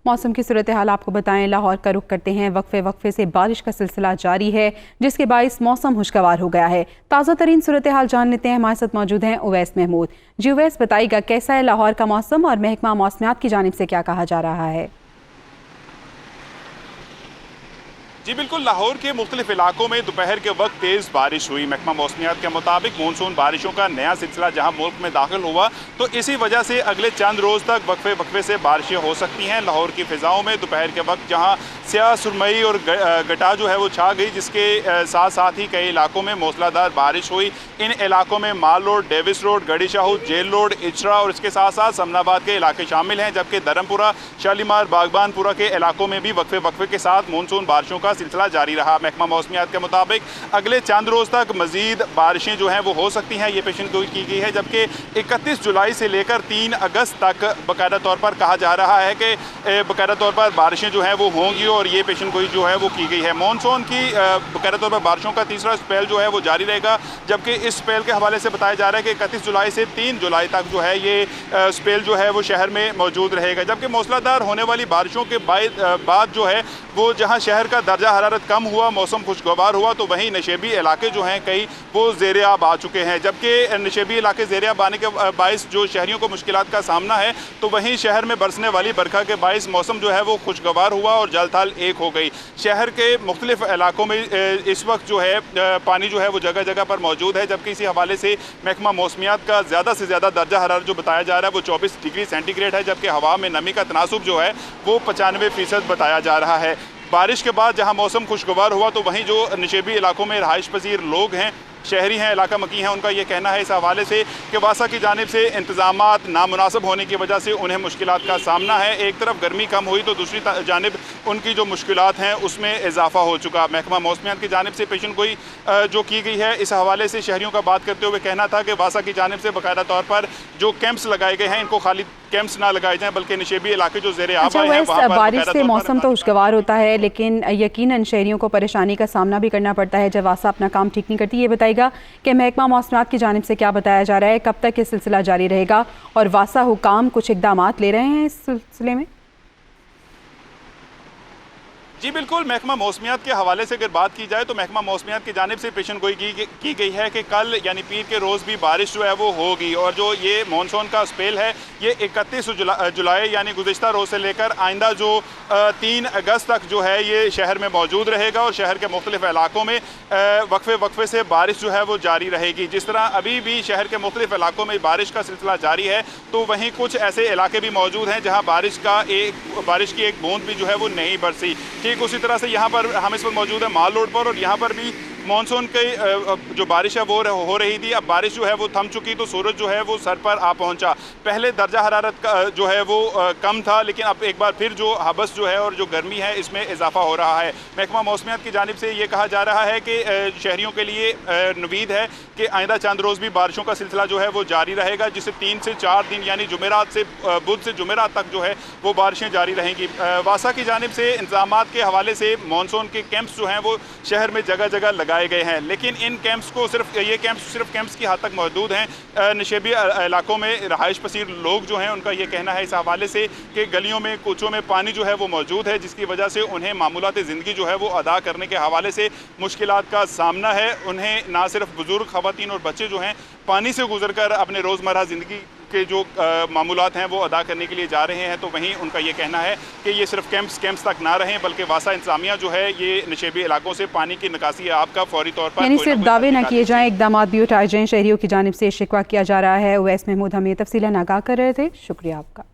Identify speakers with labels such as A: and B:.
A: मौसम की सूरत हाल आपको बताएं। लाहौर का रुख करते हैं। वक्फे से बारिश का सिलसिला जारी है, जिसके बाइस मौसम खुशगवार हो गया है। ताज़ा तरीन सूरत हाल जान लेते हैं। हमारे साथ मौजूद हैं उवैस महमूद। जी उवैस, बताइएगा कैसा है लाहौर का मौसम और महकमा मौसमियात की जानिब से क्या कहा जा रहा है?
B: जी बिल्कुल, लाहौर के मुख्तलिफ इलाकों में दोपहर के वक्त तेज़ बारिश हुई। महकमा मौसमियात के मुताबिक मानसून बारिशों का नया सिलसिला जहां मुल्क में दाखिल हुआ, तो इसी वजह से अगले चंद रोज़ तक वक्फे से बारिशें हो सकती हैं। लाहौर की फ़िज़ाओं में दोपहर के वक्त जहां स्याह सुरमई और गटा जो है वो छा गई, जिसके साथ साथ ही कई इलाकों में मूसलाधार बारिश हुई। इन इलाकों में माल रोड, डेविस रोड, गड़ी शाहू, जेल रोड, इचरा और इसके साथ साथ समनाबाद के इलाके शामिल हैं, जबकि धर्मपुरा, शालीमार, बागबानपुरा के इलाकों में भी वक्फे के साथ मानसून बारिशों का सिलसिला जारी रहा। महकमा मौसमियात के मुताबिक अगले चंद रोज़ तक मजीद बारिशें जो हैं वो हो सकती हैं, ये पेशेनगोई की गई है। जबकि 31 जुलाई से लेकर 3 अगस्त तक बाकायदा तौर पर कहा जा रहा है कि बाकायदा तौर पर बारिशें जो हैं वो होंगी और ये पेशेनगोई जो है वो की गई है। मानसून की बाकायदा तौर पर बारिशों का तीसरा स्पेल जो है वो जारी रहेगा, जबकि इस स्पेल के हवाले से बताया जा रहा है कि 31 जुलाई से 3 जुलाई तक जो है ये स्पेल जो है वो शहर में मौजूद रहेगा। जबकि मूसलाधार होने वाली बारिशों के बाद जो है वो जहाँ शहर का दर्जा हरारत कम हुआ, मौसम खुशगवार हुआ, तो वहीं नशेबी इलाके जो हैं कई वो ज़ेर आब आ चुके हैं। जबकि नशेबी इलाके ज़ेर आब आने के बायस जो शहरियों को मुश्किलात का सामना है, तो वहीं शहर में बरसने वाली बरखा के बायस मौसम जो है वो खुशगवार हुआ और जल थल एक हो गई। शहर के मुख्तलिफ इलाकों में इस वक्त जो है पानी जो है वो जगह जगह पर मौजूद है। जबकि इसी हवाले से महकमा मौसमियात का ज़्यादा से ज़्यादा दर्जा हरारत जो बताया जा रहा है वो 24 डिग्री सेंटीग्रेड है, जबकि हवा में नमी का तनासुब जो है वो 95% बताया जा रहा है। बारिश के बाद जहां मौसम खुशगवार हुआ, तो वहीं जो नशेबी इलाकों में रहाइश पजीर लोग हैं, शहरी हैं, इलाका मकी हैं, उनका ये कहना है इस हवाले से कि वासा की जानिब से इंतजामात नामुनासिब होने की वजह से उन्हें मुश्किलात का सामना है। एक तरफ गर्मी कम हुई तो दूसरी जानिब उनकी जो मुश्किलात हैं उसमें इजाफा हो चुका। महकमा मौसमियात की जानिब से पेशेनगोई जो की गई है, इस हवाले से शहरियों का बात करते हुए कहना था कि वासा की जानिब से बाकायदा तौर पर जो कैंप्स लगाए गए हैं, इनको खाली कैंप्स ना लगाए जाएं, बल्कि नशेबी इलाके जो ज़ेरे आब आए हैं वहाँ पर
A: बारिश से मौसम तो खुशगवार होता है, लेकिन यकीनन शहरियों को परेशानी का सामना भी करना पड़ता है जब वासा अपना काम ठीक नहीं करती। ये बताइएगा कि महकमा मौसमियात की जानिब से क्या बताया जा रहा है, कब तक ये सिलसिला जारी रहेगा और वासा हुकाम कुछ इक़दामात ले रहे हैं इस सिलसिले में?
B: जी बिल्कुल, महकमा मौसमियात के हवाले से अगर बात की जाए तो महकमा मौसमियात की जानिब से पेशेनगोई की गई है कि कल यानी पीर के रोज़ भी बारिश जो है वो होगी और जो ये मानसून का स्पेल है ये 31 जुलाई यानी गुज़िश्ता रोज़ से लेकर आइंदा जो 3 अगस्त तक जो है ये शहर में मौजूद रहेगा और शहर के मुख्तलिफ इलाकों में वक्फे से बारिश जो है वो जारी रहेगी। जिस तरह अभी भी शहर के मुख्तलिफ इलाकों में बारिश का सिलसिला जारी है, तो वहीं कुछ ऐसे इलाके भी मौजूद हैं जहाँ बारिश की एक बूंद भी जो है वो नहीं बरसी। ठीक उसी तरह से यहाँ पर हम इस वक्त मौजूद है माल रोड पर और यहाँ पर भी मानसून की जो बारिश है वो हो रही थी। अब बारिश जो है वो थम चुकी, तो सूरज जो है वो सर पर आ पहुँचा। पहले दर्जा हरारत का जो है वो कम था, लेकिन अब एक बार फिर जो हबस जो है और जो गर्मी है इसमें इजाफा हो रहा है। महकमा मौसमियात की जानिब से ये कहा जा रहा है कि शहरियों के लिए उम्मीद है कि आइंदा चंद रोज़ भी बारिशों का सिलसिला जो है वो जारी रहेगा, जिससे 3 से 4 दिन यानी बुध से जुमेरात तक जो है वो बारिशें जारी रहेंगी। वासा की जानिब से इंतजामात के हवाले से मानसून के कैंप्स जो हैं वो शहर में जगह जगह लगाए गए हैं, लेकिन इन कैंप्स को सिर्फ कैंप्स की हद तक मौजूद हैं। नशेबी इलाकों में रहाइश पसीर लोग जो हैं उनका ये कहना है इस हवाले से कि गलियों में कूचों में पानी जो है वो मौजूद है, जिसकी वजह से उन्हें मामूलात ज़िंदगी जो है वो अदा करने के हवाले से मुश्किलात का सामना है। उन्हें ना सिर्फ बुजुर्ग, ख़वातीन और बच्चे जो हैं पानी से गुजर कर अपने रोज़मर्रा ज़िंदगी के जो मामूलात हैं वो अदा करने के लिए जा रहे हैं, तो वहीं उनका ये कहना है कि ये सिर्फ कैंप्स तक ना रहें, बल्कि वासा इंतजामिया जो है ये नशेबी इलाकों से पानी की निकासी आपका फौरी तौर पर
A: यानी सिर्फ दावे ना किए जाएं, इक़दामात भी उठाए जाएं। शहरियों की जानिब से शिकवा किया जा रहा है। उवैस महमूद हमें तफसीलन आगाह कर रहे थे। शुक्रिया आपका।